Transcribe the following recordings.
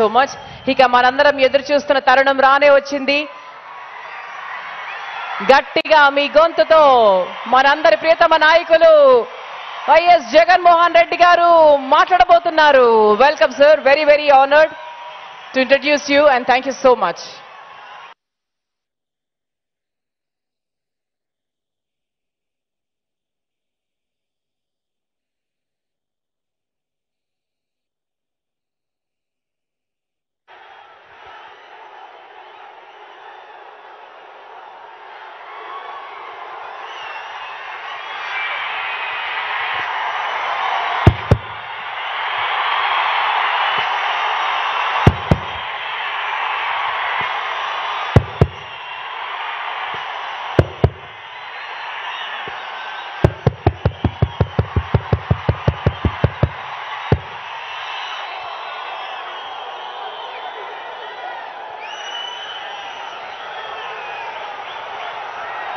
So much. ఇక మనందరం ఎదురు చూస్తున్న తరుణం రానే వచ్చింది. గట్టిగా మీ గొంతుతో మనందరి ప్రియతమ నాయకులు వైఎస్ జగన్మోహన్ రెడ్డి గారు మాట్లాడబోతున్నారు. Welcome sir, very very honoured to introduce you and thank you so much.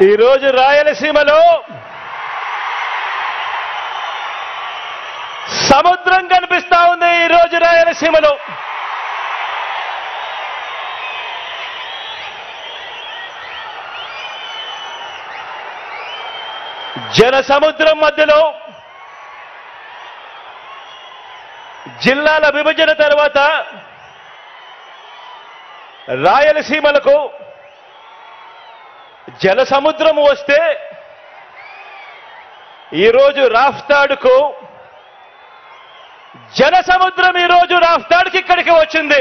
ఈ రోజు రాయలసీమలో సముద్రం కనిపిస్తా ఉంది. ఈ రోజు రాయలసీమలో జన సముద్రం మధ్యలో జిల్లాల విభజన తర్వాత రాయలసీమలకు జల సముద్రం వస్తే ఈరోజు రాఫ్తాడుకు జన సముద్రం ఈరోజు రాఫ్తాడుకి ఇక్కడికి వచ్చింది.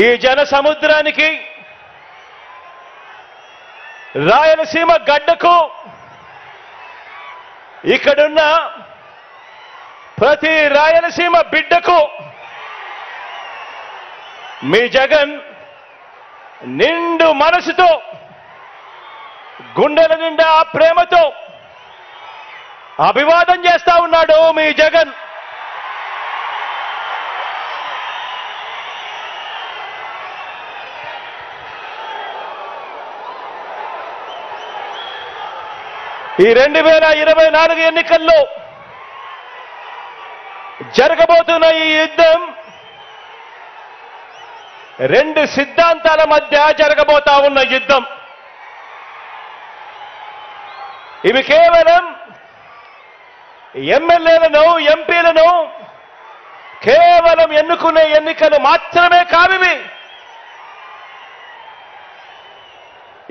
ఈ జన సముద్రానికి రాయలసీమ గడ్డకు ఇక్కడున్న ప్రతి రాయలసీమ బిడ్డకు మీ జగన్ నిండు మనసుతో గుండెల నిండా ప్రేమతో అభివాదం చేస్తా ఉన్నాడు. మీ జగన్ ఈ 2024 ఎన్నికల్లో జరగబోతున్న ఈ యుద్ధం రెండు సిద్ధాంతాల మధ్య జరగబోతా ఉన్న యుద్ధం. ఇవి కేవలం ఎమ్మెల్యేలను ఎంపీలను కేవలం ఎన్నుకునే ఎన్నికలు మాత్రమే కావివి.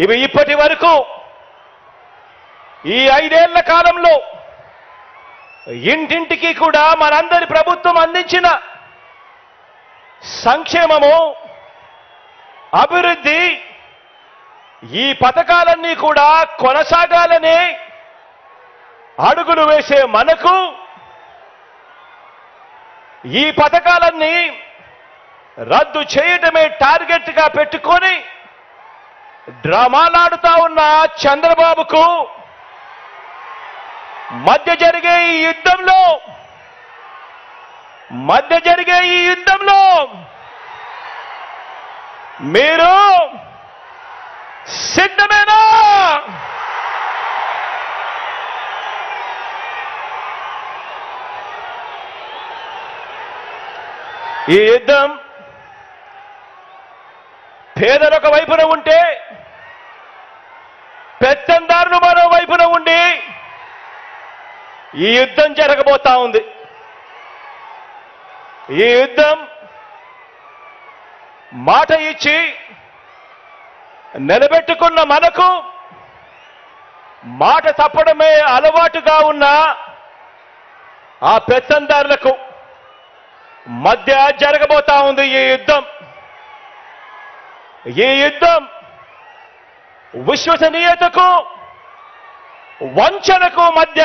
ఇవి ఇప్పటి వరకు ఈ 5 ఏళ్ల కాలంలో ఇంటింటికి కూడా మనందరి ప్రభుత్వం అందించిన సంక్షేమము, అభివృద్ధి, ఈ పథకాలన్నీ కూడా కొనసాగాలని అడుగులు వేసే మనకు ఈ పథకాలన్నీ రద్దు చేయటమే టార్గెట్ గా పెట్టుకొని డ్రామాలాడుతా ఉన్న చంద్రబాబుకు మధ్య జరిగే ఈ యుద్ధంలో మీరు సిద్ధమేనా? ఈ యుద్ధం పేదలొక వైపున ఉంటే పెత్తందారులు మరో వైపున ఉండి ఈ యుద్ధం జరగబోతా ఉంది. ఈ యుద్ధం మాట ఇచ్చి నిలబెట్టుకున్న మనకు మాట తప్పడమే అలవాటుగా ఉన్న ఆ పెత్తందారులకు మధ్య జరగబోతా ఉంది ఈ యుద్ధం. ఈ యుద్ధం విశ్వసనీయతకు వంచనకు మధ్య